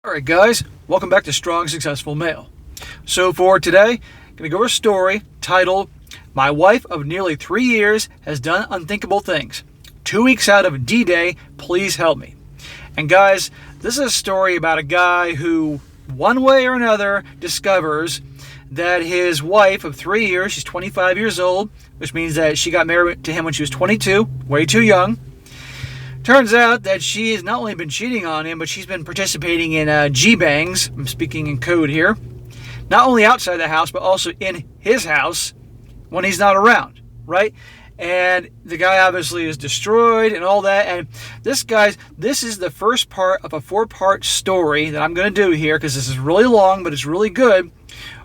Alright guys, welcome back to Strong Successful Male. So for today, I'm going to go over a story titled, My Wife of Nearly 3 Years Has Done Unthinkable Things. 2 weeks out of D-Day, please help me. And guys, this is a story about a guy who, one way or another, discovers that his wife of 3 years, she's 25 years old, which means that she got married to him when she was 22, way too young. Turns out that she has not only been cheating on him, but she's been participating in G-bangs. I'm speaking in code here. Not only outside the house, but also in his house when he's not around, right? And the guy obviously is destroyed and all that. And this is the first part of a 4-part story that I'm going to do here because this is really long, but it's really good.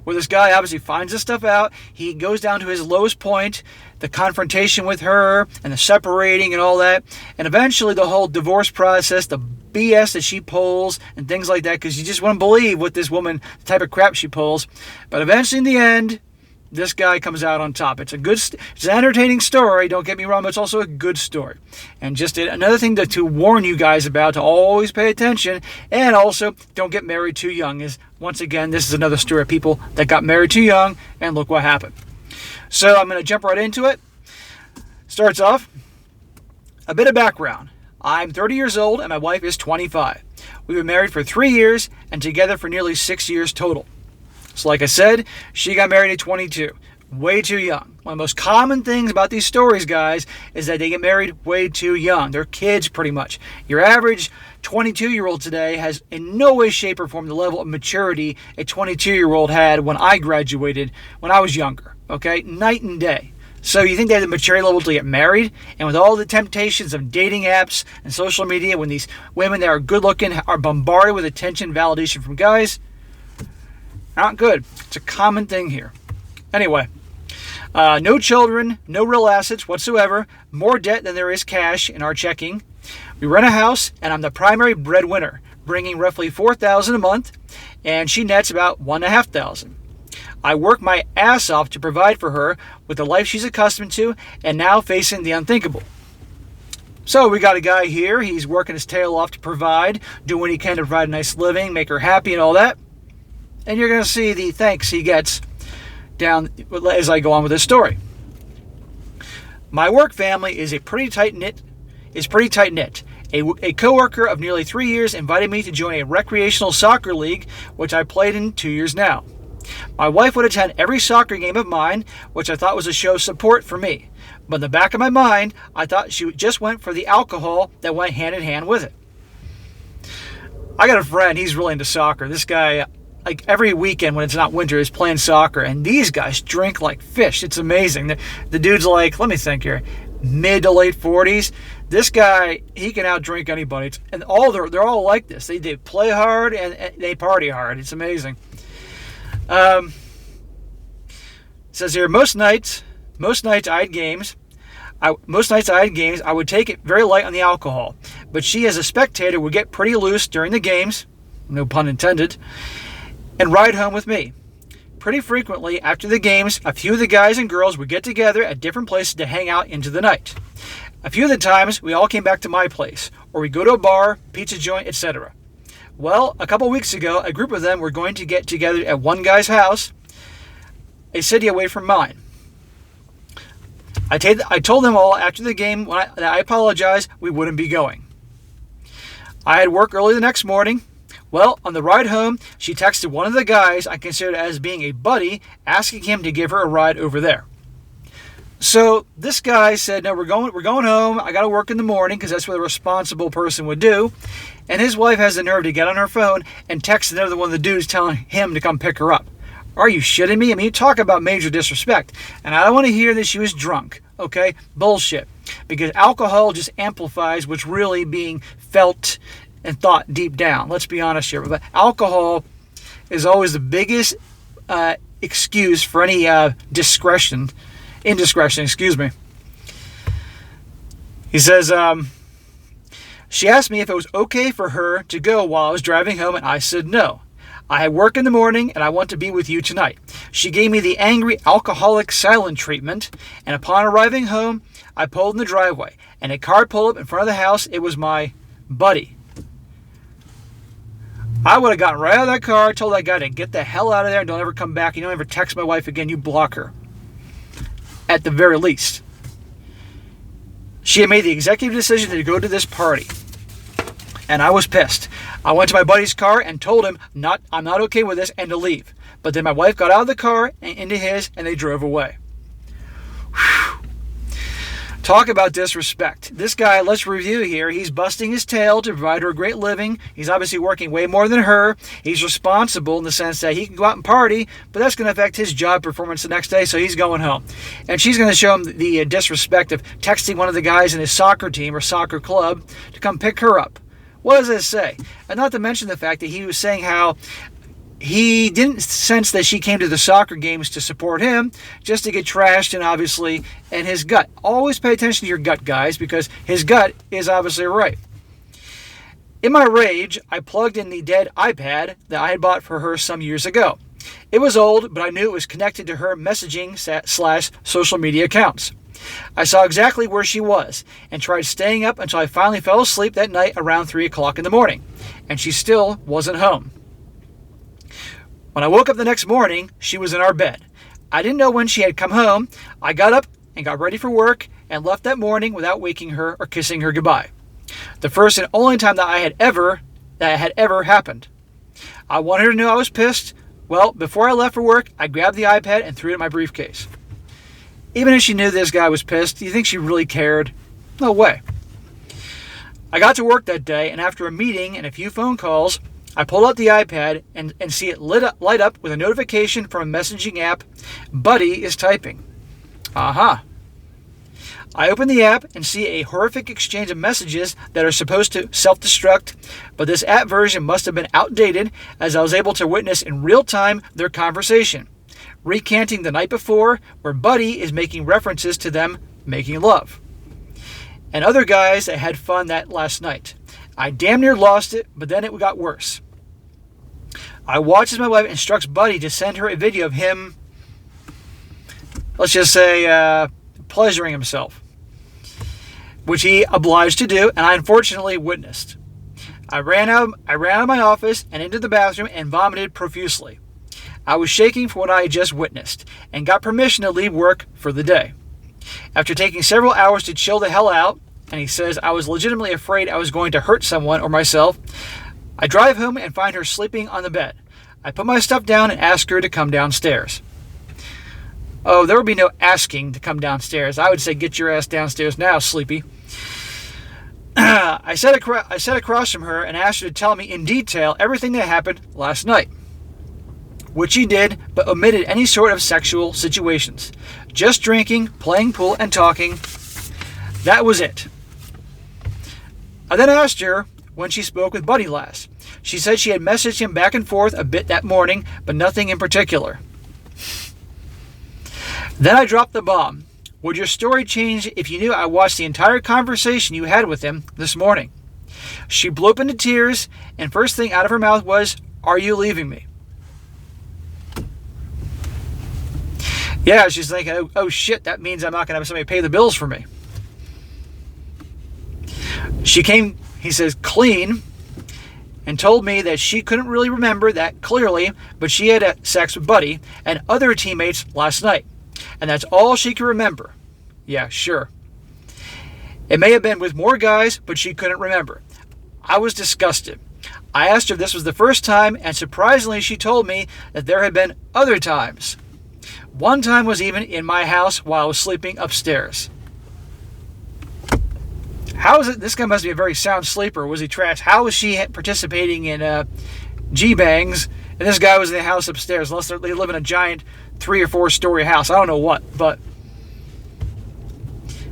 Where this guy obviously finds this stuff out. He goes down to his lowest point, the confrontation with her and the separating and all that. And eventually the whole divorce process, the BS that she pulls and things like that, because you just wouldn't believe what this woman, the type of crap she pulls. But eventually in the end, this guy comes out on top. It's an entertaining story, don't get me wrong, but it's also a good story. And just another thing to warn you guys about, to always pay attention, and also don't get married too young. Is once again, this is another story of people that got married too young, and look what happened. So I'm going to jump right into it. Starts off, a bit of background. I'm 30 years old, and my wife is 25. We've been married for 3 years, and together for nearly 6 years total. So like I said, she got married at 22. Way too young. One of the most common things about these stories, guys, is that they get married way too young. They're kids, pretty much. Your average 22-year-old today has in no way, shape, or form the level of maturity a 22-year-old had when I graduated, when I was younger. Okay? Night and day. So you think they have the maturity level to get married? And with all the temptations of dating apps and social media, when these women that are good-looking are bombarded with attention and validation from guys, not good. It's a common thing here. Anyway, no children, no real assets whatsoever, more debt than there is cash in our checking. We rent a house, and I'm the primary breadwinner, bringing roughly $4,000 a month, and she nets about $1,500. I work my ass off to provide for her with the life she's accustomed to, and now facing the unthinkable. So we got a guy here. He's working his tail off to provide, doing what he can to provide a nice living, make her happy and all that. And you're going to see the thanks he gets down as I go on with this story. My work family is pretty tight knit. A coworker of nearly 3 years invited me to join a recreational soccer league, which I played in 2 years now. My wife would attend every soccer game of mine, which I thought was a show of support for me. But in the back of my mind, I thought she just went for the alcohol that went hand in hand with it. I got a friend, he's really into soccer. This guy, like every weekend when it's not winter, is playing soccer, and these guys drink like fish. It's amazing. The dude's like, let me think here, mid to late 40s. This guy, he can outdrink anybody. And they're all like this. They play hard and they party hard. It's amazing. It says here, most nights I had games. I would take it very light on the alcohol, but she, as a spectator, would get pretty loose during the games, no pun intended, and ride home with me. Pretty frequently, after the games, a few of the guys and girls would get together at different places to hang out into the night. A few of the times, we all came back to my place, or we go to a bar, pizza joint, etc. Well, a couple weeks ago, a group of them were going to get together at one guy's house, a city away from mine. I told them all after the game that I apologized, we wouldn't be going. I had work early the next morning. Well, on the ride home, she texted one of the guys I considered as being a buddy, asking him to give her a ride over there. So this guy said, no, we're going home. I got to work in the morning because that's what a responsible person would do. And his wife has the nerve to get on her phone and text another one of the dudes telling him to come pick her up. Are you shitting me? I mean, talk about major disrespect. And I don't want to hear that she was drunk, okay? Bullshit. Because alcohol just amplifies what's really being felt and thought deep down. Let's be honest here. But alcohol is always the biggest excuse for any indiscretion, excuse me. He says, she asked me if it was okay for her to go while I was driving home, and I said no. I had work in the morning, and I want to be with you tonight. She gave me the angry alcoholic silent treatment, and upon arriving home, I pulled in the driveway, and a car pulled up in front of the house. It was my buddy. I would have gotten right out of that car, told that guy to get the hell out of there and don't ever come back. You don't ever text my wife again. You block her. At the very least. She had made the executive decision to go to this party. And I was pissed. I went to my buddy's car and told him I'm not okay with this and to leave. But then my wife got out of the car and into his and they drove away. Whew. Talk about disrespect. This guy, let's review here. He's busting his tail to provide her a great living. He's obviously working way more than her. He's responsible in the sense that he can go out and party, but that's going to affect his job performance the next day, so he's going home. And she's going to show him the disrespect of texting one of the guys in his soccer team or soccer club to come pick her up. What does this say? And not to mention the fact that he was saying how he didn't sense that she came to the soccer games to support him, just to get trashed and obviously, and his gut. Always pay attention to your gut, guys, because his gut is obviously right. In my rage, I plugged in the dead iPad that I had bought for her some years ago. It was old, but I knew it was connected to her messaging / social media accounts. I saw exactly where she was and tried staying up until I finally fell asleep that night around 3 o'clock in the morning, and she still wasn't home. When I woke up the next morning, she was in our bed. I didn't know when she had come home. I got up and got ready for work and left that morning without waking her or kissing her goodbye. The first and only time that had ever happened. I wanted her to know I was pissed. Well, before I left for work, I grabbed the iPad and threw it in my briefcase. Even if she knew this guy was pissed, do you think she really cared? No way. I got to work that day, and after a meeting and a few phone calls, I pulled out the iPad and see it light up with a notification from a messaging app. Buddy is typing. Aha. I open the app and see a horrific exchange of messages that are supposed to self-destruct, but this app version must have been outdated as I was able to witness in real time their conversation, recanting the night before where Buddy is making references to them making love. And other guys that had fun that last night. I damn near lost it, but then it got worse. I watch as my wife instructs Buddy to send her a video of him, let's just say, pleasuring himself, which he obliged to do, and I unfortunately witnessed. I ran out of my office and into the bathroom and vomited profusely. I was shaking from what I had just witnessed and got permission to leave work for the day. After taking several hours to chill the hell out, and he says I was legitimately afraid I was going to hurt someone or myself, I drive home and find her sleeping on the bed. I put my stuff down and ask her to come downstairs. Oh, there would be no asking to come downstairs. I would say, get your ass downstairs now, sleepy. I sat across from her and asked her to tell me in detail everything that happened last night, which she did, but omitted any sort of sexual situations. Just drinking, playing pool, and talking. That was it. I then asked her when she spoke with Buddy last. She said she had messaged him back and forth a bit that morning, but nothing in particular. Then I dropped the bomb. Would your story change if you knew I watched the entire conversation you had with him this morning? She blew up into tears, and first thing out of her mouth was, "Are you leaving me?" Yeah, she's thinking, oh shit, that means I'm not going to have somebody pay the bills for me. She came, he says, clean, and told me that she couldn't really remember that clearly, but she had sex with Buddy and other teammates last night. And that's all she could remember. Yeah, sure. It may have been with more guys, but she couldn't remember. I was disgusted. I asked her if this was the first time, and surprisingly she told me that there had been other times. One time was even in my house while I was sleeping upstairs. How is it? This guy must be a very sound sleeper. Was he trash? How was she participating in G-bangs, and this guy was in the house upstairs, unless they live in a giant 3 or 4 story house. I don't know what, but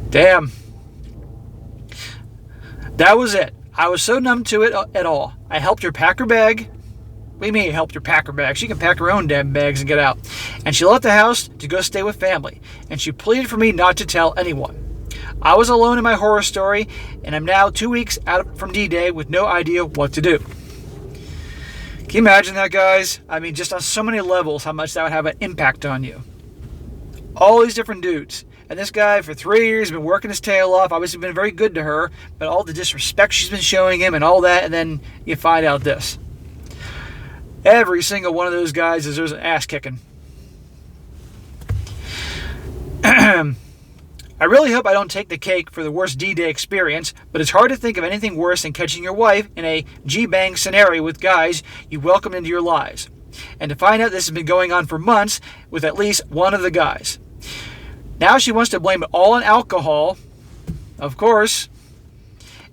damn. That was it. I was so numb to it at all. I helped her pack her bag. What do you mean you helped her pack her bag? She can pack her own damn bags and get out. And she left the house to go stay with family. And she pleaded for me not to tell anyone. I was alone in my horror story, and I'm now 2 weeks out from D-Day with no idea what to do. Can you imagine that, guys? I mean, just on so many levels, how much that would have an impact on you. All these different dudes. And this guy, for 3 years, has been working his tail off. Obviously been very good to her, but all the disrespect she's been showing him and all that, and then you find out this. Every single one of those guys deserves an ass kicking. I really hope I don't take the cake for the worst D-Day experience, but it's hard to think of anything worse than catching your wife in a G-bang scenario with guys you welcomed into your lives. And to find out this has been going on for months with at least one of the guys. Now she wants to blame it all on alcohol, of course,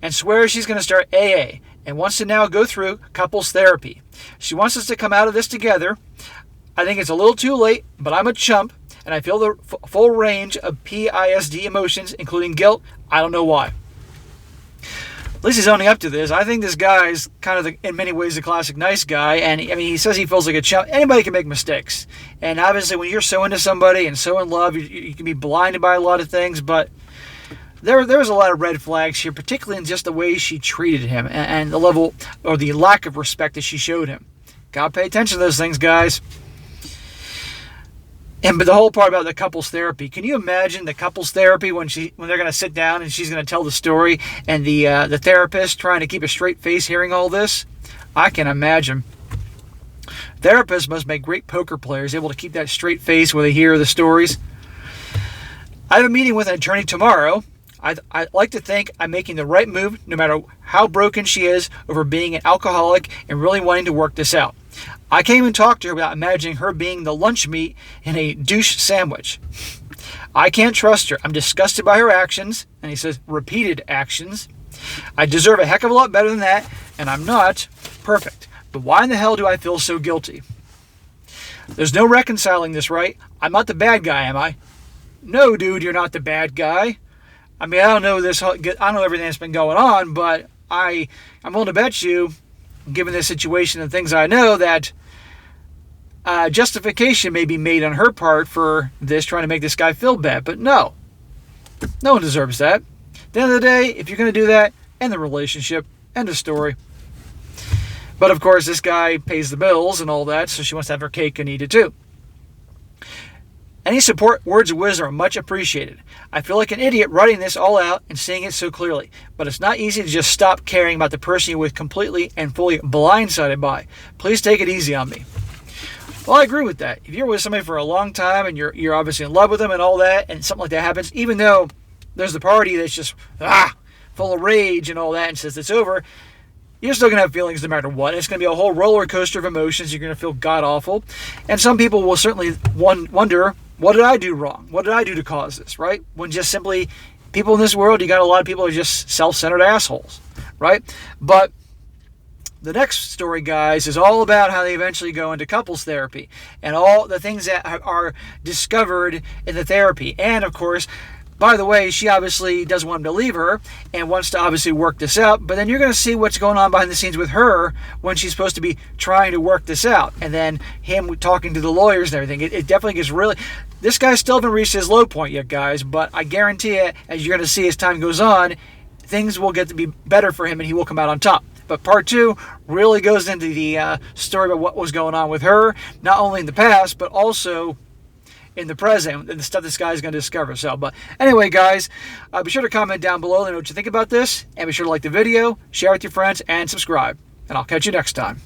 and swears she's going to start AA and wants to now go through couples therapy. She wants us to come out of this together. I think it's a little too late, but I'm a chump, and I feel the full range of PISD emotions, including guilt. I don't know why. At least he's owning up to this. I think this guy is kind of, in many ways, the classic nice guy. And I mean, he says he feels like a chump. Anybody can make mistakes. And obviously, when you're so into somebody and so in love, you can be blinded by a lot of things. But there's a lot of red flags here, particularly in just the way she treated him and the level or the lack of respect that she showed him. Gotta pay attention to those things, guys. But the whole part about the couples therapy, can you imagine the couples therapy when they're going to sit down and she's going to tell the story and the therapist trying to keep a straight face hearing all this? I can imagine. Therapists must make great poker players, able to keep that straight face when they hear the stories. I have a meeting with an attorney tomorrow. I like to think I'm making the right move no matter how broken she is over being an alcoholic and really wanting to work this out. I can't even talk to her without imagining her being the lunch meat in a douche sandwich. I can't trust her. I'm disgusted by her actions, and he says repeated actions. I deserve a heck of a lot better than that, and I'm not perfect. But why in the hell do I feel so guilty? There's no reconciling this, right? I'm not the bad guy, am I? No, dude, you're not the bad guy. I mean, I don't know everything that's been going on, but I'm willing to bet you, given this situation and things I know, that justification may be made on her part for this, trying to make this guy feel bad. But no one deserves that. At the end of the day, if you're going to do that, end the relationship, end the story. But of course, this guy pays the bills and all that, so she wants to have her cake and eat it too. Any support, words of wisdom are much appreciated. I feel like an idiot writing this all out and seeing it so clearly, but it's not easy to just stop caring about the person you were completely and fully blindsided by. Please take it easy on me. Well, I agree with that. If you're with somebody for a long time and you're obviously in love with them and all that, and something like that happens, even though there's the party that's just full of rage and all that and says it's over, you're still going to have feelings no matter what. It's going to be a whole roller coaster of emotions. You're going to feel god-awful. And some people will certainly wonder, what did I do wrong? What did I do to cause this, right? When just simply, people in this world, you got a lot of people who are just self-centered assholes, right? But the next story, guys, is all about how they eventually go into couples therapy and all the things that are discovered in the therapy. And, of course, by the way, she obviously doesn't want him to leave her and wants to obviously work this out. But then you're going to see what's going on behind the scenes with her when she's supposed to be trying to work this out. And then him talking to the lawyers and everything. It definitely gets really... This guy still hasn't reached his low point yet, guys. But I guarantee you, as you're going to see as time goes on, things will get to be better for him and he will come out on top. But part 2 really goes into the story about what was going on with her, not only in the past, but also in the present, and the stuff this guy's going to discover. So, but anyway, guys, be sure to comment down below and know what you think about this, and be sure to like the video, share with your friends, and subscribe. And I'll catch you next time.